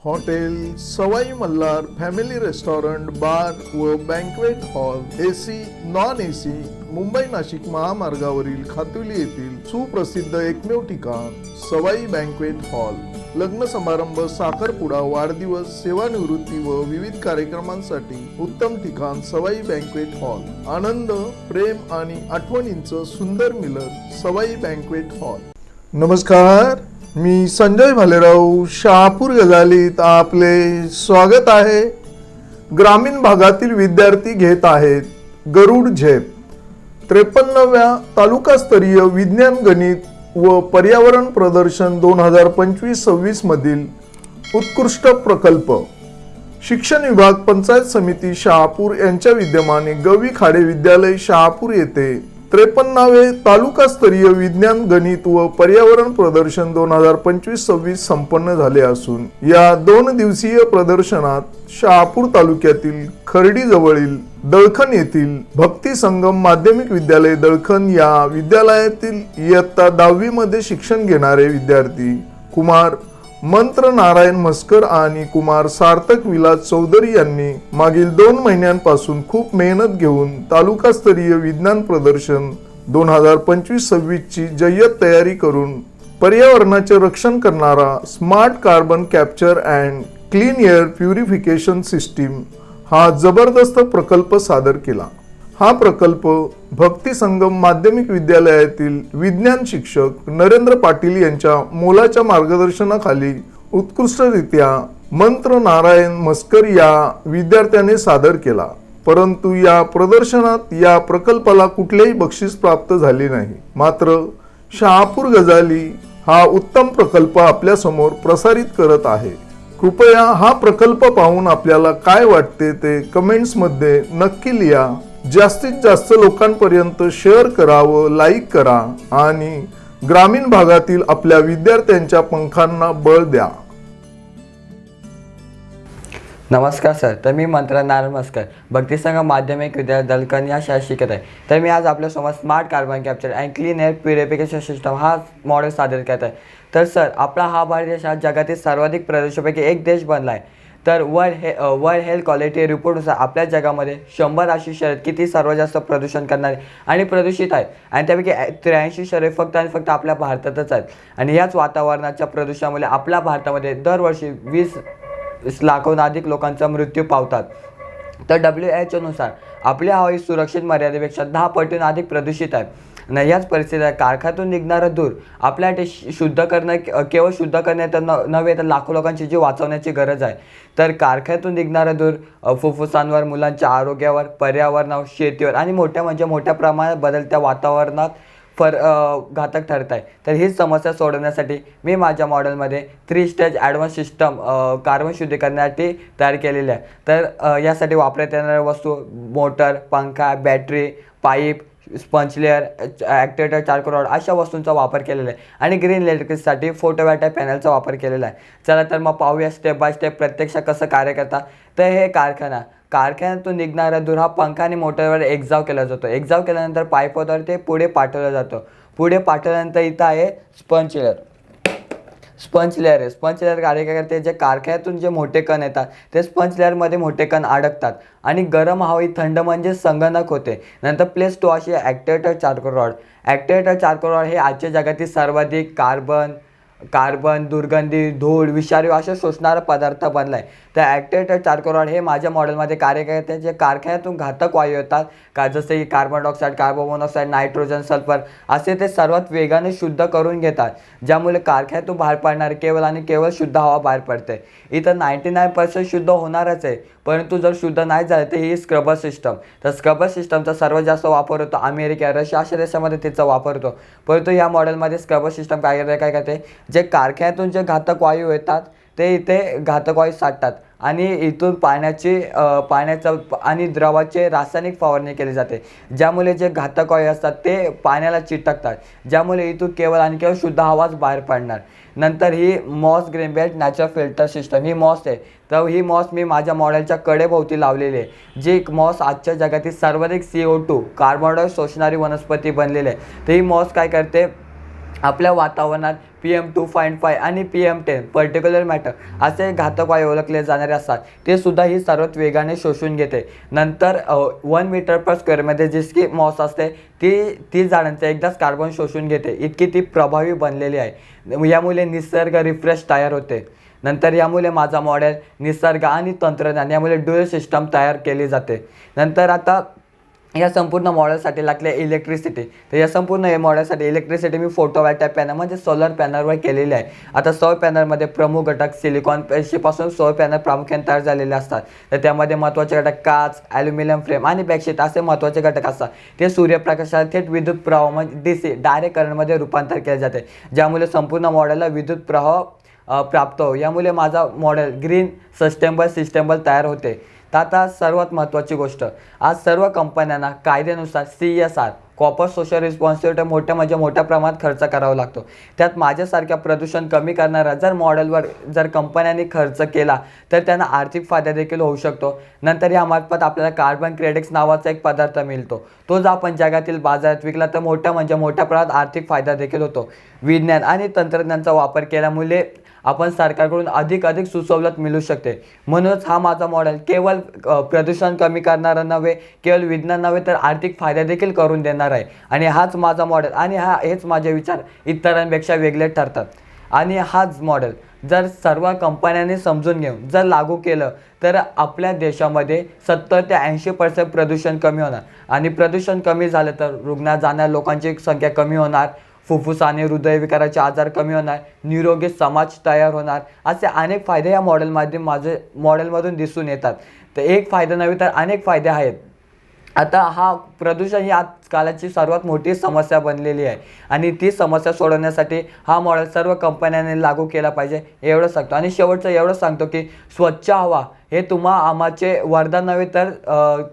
Hotel सवाई Malhar family restaurant bar व banquet hall AC non AC Mumbai Nashik महामार्गावरील खातुली येथील सुप्रसिद्ध एकमेव ठिकाण सवाई बँक्वेट हॉल लग्न समारंभ साखरपुडा वाढदिवस सेवानिवृत्ती व विविध कार्यक्रमांसाठी उत्तम ठिकाण सवाई बँक्वेट हॉल आनंद प्रेम आणि आठवणींचं सुंदर मिलन सवाई बँक्वेट हॉल। नमस्कार, मी संजय भालेराव शहापूर गजालीत आपले स्वागत आहे। ग्रामीण भागातील विद्यार्थी घेत आहेत गरुड झेप 53व्या तालुकास्तरीय विज्ञान गणित व पर्यावरण प्रदर्शन 2025-26 मधील उत्कृष्ट प्रकल्प। शिक्षण विभाग पंचायत समिती शहापूर यांच्या विद्यमाने गवी खाडे विद्यालय शहापूर येथे 53वे तालुकास्तरीय विज्ञान गणित व पर्यावरण प्रदर्शन 2025-26 संपन्न झाले असून या 2 दिवसीय प्रदर्शनात शहापूर तालुक्यातील खर्डी जवळील दळखण येथील भक्ती संगम माध्यमिक विद्यालय दळखण या विद्यालयातील इयत्ता 10वी मध्ये शिक्षण घेणारे विद्यार्थी कुमार मंत्र नारायण म्हस्कर आणि कुमार सार्थक विलास चौधरी यांनी मागील 2 महिन्यांपासून खूप मेहनत घेऊन तालुकास्तरीय विज्ञान प्रदर्शन 2025-26 ची जय्यत तयारी करून पर्यावरणाचे रक्षण करणारा smart carbon capture and clean air purification system हा जबरदस्त प्रकल्प सादर केला। हा प्रकल्प भक्ती संगम माध्यमिक विद्यालयातील विज्ञान शिक्षक नरेंद्र पाटील यांच्या मोलाच्या मार्गदर्शनाखाली उत्कृष्टरित्या मंत्र नारायण म्हस्कर या विद्यार्थ्याने सादर केला। परंतु या प्रदर्शनात या प्रकल्पाला कुठलेही बक्षीस प्राप्त झाले नाही। मात्र शहापूर गजाली हा उत्तम प्रकल्प आपल्या समोर प्रसारित करत आहे। कृपया हा प्रकल्प पाहून आपल्याला काय वाटते ते कमेंट्स मध्ये नक्की लिहा। जास्तीत जास्त लोकांपर्यंत शेअर करा व लाईक करा आणि ग्रामीण भागातील आपल्या विद्यार्थ्यांच्या पंखांना बळ द्या। नमस्कार सर, तर मी मंत्र नारायण म्हस्कर भक्ती संगम माध्यमिक विद्यालय दळखण या शाळेत शिकत आहे। तर मी आज आपल्यासमोर smart carbon capture and clean air purification system हा मॉडेल सादर करत आहे। तर सर, आपला हा भारत देश हा जगातील सर्वाधिक प्रदेशापैकी एक देश बनला आहे। तर वर्ल्ड हेल्थ क्वालिटी रिपोर्टनुसार आपल्या जगामध्ये 100 अशी शहर किती सर्वात जास्त प्रदूषण करणारे आणि प्रदूषित आहेत आणि त्यापैकी 83 शहरे फक्त आणि फक्त आपल्या भारतातच आहेत। आणि याच वातावरणाच्या प्रदूषणामुळे आपल्या भारतामध्ये दरवर्षी 20 लाखाहून अधिक लोकांचा मृत्यू पावतात। तर WHO नुसार आपली हवा ही सुरक्षित मर्यादेपेक्षा 10 पटीने अधिक प्रदूषित आहे। आणि याच परिस्थितीत कारखान्यातून निघणारा धूर आपल्यासाठी शुद्ध करणं केवळ शुद्ध करणे तर नव्हे तर लाखो लोकांची जीव वाचवण्याची गरज आहे। तर कारखान्यातून निघणारा धूर फुफ्फुसांवर, मुलांच्या आरोग्यावर, पर्यावरणावर, शेतीवर आणि मोठ्या प्रमाणात बदलत्या वातावरणात घातक ठरत आहे। तर ही समस्या सोडवण्यासाठी मी माझ्या मॉडेलमध्ये 3 स्टेज ॲडव्हान्स सिस्टम कार्बन शुद्धीकरणासाठी तयार केलेली आहे। तर यासाठी वापरण्यात येणाऱ्या वस्तू मोटर, पंखा, battery, pipe, sponge layer, activator, charcoal rod अशा वस्तूंचा वापर केलेला आहे आणि ग्रीन इलेक्ट्रिसिटीसाठी फोटोवॉल्टाइक पॅनलचा वापर केलेला आहे। चला तर मग पाहूया स्टेप बाय स्टेप प्रत्यक्षात कसं कार्य करतात। तर हे कारखान्यातून निघणारा धूर हा पंखा आणि मोटरवर एक्झॉस्ट केला जातो। एक्झॉस्ट केल्यानंतर पाईपवर ते पुढे पाठवलं जातं। पुढे पाठवल्यानंतर इथं आहे स्पंज लेअर कार्य करते। जे कारखान्यातून जे मोठे कण येतात ते स्पंज लेअरमध्ये मोठे कण अडकतात आणि गरम हवा ही थंड म्हणजे संगणक होते। नंतर प्लेस 2 अशी ॲक्टिवेटर चार्कोल रॉड हे आजच्या जगातील सर्वाधिक कार्बन, दुर्गंधी, धूळ, विषारी असे शोषणारा पदार्थ बनला आहे। तर ॲक्टिवेटर चार्कोल रॉड हे माझ्या मॉडेलमध्ये कार्य करते। जे कारखान्यातून घातक वायू येतात जसे की carbon dioxide, carbon monoxide, nitrogen, sulphur असे ते सर्वात वेगाने शुद्ध करून घेतात, ज्यामुळे कारखान्यातून बाहेर पडणारे केवळ शुद्ध हवा बाहेर पडते। इथं 99% शुद्ध होणारच आहे, परंतु जर शुद्ध नाही झालं तर ही स्क्रबर सिस्टम। तर स्क्रबर सिस्टमचा सर्वात जास्त वापर होतो अमेरिका, रशिया अशा देशामध्ये त्याचा वापर होतो। परंतु या मॉडेलमध्ये स्क्रबर सिस्टम काय करते, जे कारखान्यातून जे घातक वायू येतात ते इथे घातक वायू साठतात आणि इथून पाण्याचा आणि द्रवाचे रासायनिक फवारणी केली जाते, ज्यामुळे जे घातक वायू असतात ते पाण्याला चिटकतात, ज्यामुळे इथून केवळ शुद्ध हवाच बाहेर पडणार। नंतर ही moss green belt natural filter system ही मॉस आहे। तर ही मॉस मी माझ्या मॉडेलच्या कडेभोवती लावलेली आहे। जी मॉस आजच्या जगातील सर्वाधिक CO2 कार्बन डायऑक्साईड शोषणारी वनस्पती बनलेली आहे। तर ही मॉस काय करते, आपल्या वातावरणात PM2.5 आणि PM10 पर्टिक्युलर मॅटर असे घातक वायू ओळखले जाणारे असतात, ते सुद्धा ही सर्वात वेगाने शोषून घेते. नंतर 1 मीटर पर स्क्वेअरमध्ये जितकी मॉस असते ती झाडांचं एकदाच कार्बन शोषून घेते, इतकी ती प्रभावी बनलेली आहे. यामुळे निसर्ग रिफ्रेश तयार होते. नंतर यामुळे माझा मॉडेल निसर्ग आणि तंत्रज्ञान यामुळे ड्युअल सिस्टम तयार केली जाते. नंतर आता या संपूर्ण मॉडेलसाठी लागले इलेक्ट्रिसिटी. तर या संपूर्ण मॉडेलसाठी इलेक्ट्रिसिटी मी फोटोवॉल्टाईक पॅनल म्हणजे सोलर पॅनलवर केलेली आहे. आता सौर पॅनलमध्ये प्रमुख घटक सिलिकॉन पेशीपासून सौर पॅनल प्रामुख्याने तयार झालेले असतात. तर त्यामध्ये महत्त्वाचे घटक काच, ॲल्युमिनियम फ्रेम आणि बॅकशीट असे महत्त्वाचे घटक असतात. ते सूर्यप्रकाशाला थेट विद्युत प्रवाह म्हणजे DC डायरेक्ट करंटमध्ये रूपांतर केले जाते, ज्यामुळे संपूर्ण मॉडेलला विद्युत प्रवाह प्राप्त हो. यामुळे माझा मॉडेल ग्रीन सस्टेनेबल सिस्टेबल तयार होते. तर आता सर्वात महत्त्वाची गोष्ट, आज सर्व कंपन्यांना कायद्यानुसार CSR कॉर्पोरेट सोशल रिस्पॉन्सिबिलिटी मोठ्या प्रमाणात खर्च करावा लागतो. त्यात माझ्यासारख्या प्रदूषण कमी करणारा जर मॉडेलवर जर कंपन्यांनी खर्च केला तर त्यांना आर्थिक फायदा देखील होऊ शकतो. नंतर यामार्फत आपल्याला कार्बन क्रेडिट्स नावाचा एक पदार्थ मिळतो. तो जर आपण जगातील बाजारात विकला तर मोठ्या प्रमाणात आर्थिक फायदा देखील होतो. विज्ञान आणि तंत्रज्ञानाचा वापर केल्यामुळे आपण सरकारकडून अधिक सुसवलत मिळू शकते. म्हणूनच हा माझा मॉडेल केवळ प्रदूषण कमी करणारा नव्हे, केवळ विज्ञान नव्हे तर आर्थिक फायदा देखील करून देणार आहे. आणि हाच माझा मॉडेल आणि हेच माझे विचार इतरांपेक्षा वेगळे ठरतात. आणि हाच मॉडेल जर सर्व कंपन्यांनी समजून घेऊन जर लागू केलं तर आपल्या देशामध्ये 70 ते 80% प्रदूषण कमी होणार. आणि प्रदूषण कमी झालं तर रुग्णात जाणाऱ्या लोकांची संख्या कमी होणार, फुफ्फुस आणि हृदयविकाराचे आजार कमी होणार, निरोगी समाज तयार होणार. असे अनेक फायदे या मॉडेलमधून दिसून येतात. तर एक फायदा नव्हे तर अनेक फायदे आहेत. आता हा प्रदूषण ही आजकालची सर्वात मोठी समस्या बनलेली आहे आणि ती समस्या सोडवण्यासाठी हा मॉडेल सर्व कंपन्यांनी लागू केला पाहिजे एवढं सांगतो. आणि शेवटचं एवढं सांगतो की स्वच्छ हवा हे तुम्हा आम्हाचे वरदान नव्हे तर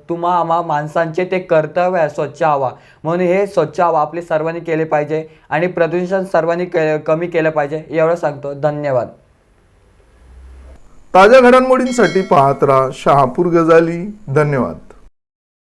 तुम्हा आम्हा माणसांचे ते कर्तव्य आहे स्वच्छ हवा. म्हणून हे स्वच्छ हवा आपली सर्वांनी केली पाहिजे आणि प्रदूषण सर्वांनी कमी केलं पाहिजे एवढं सांगतो. धन्यवाद. ताज्या घडामोडींसाठी पाहत राहा शहापूर गजाली. धन्यवाद.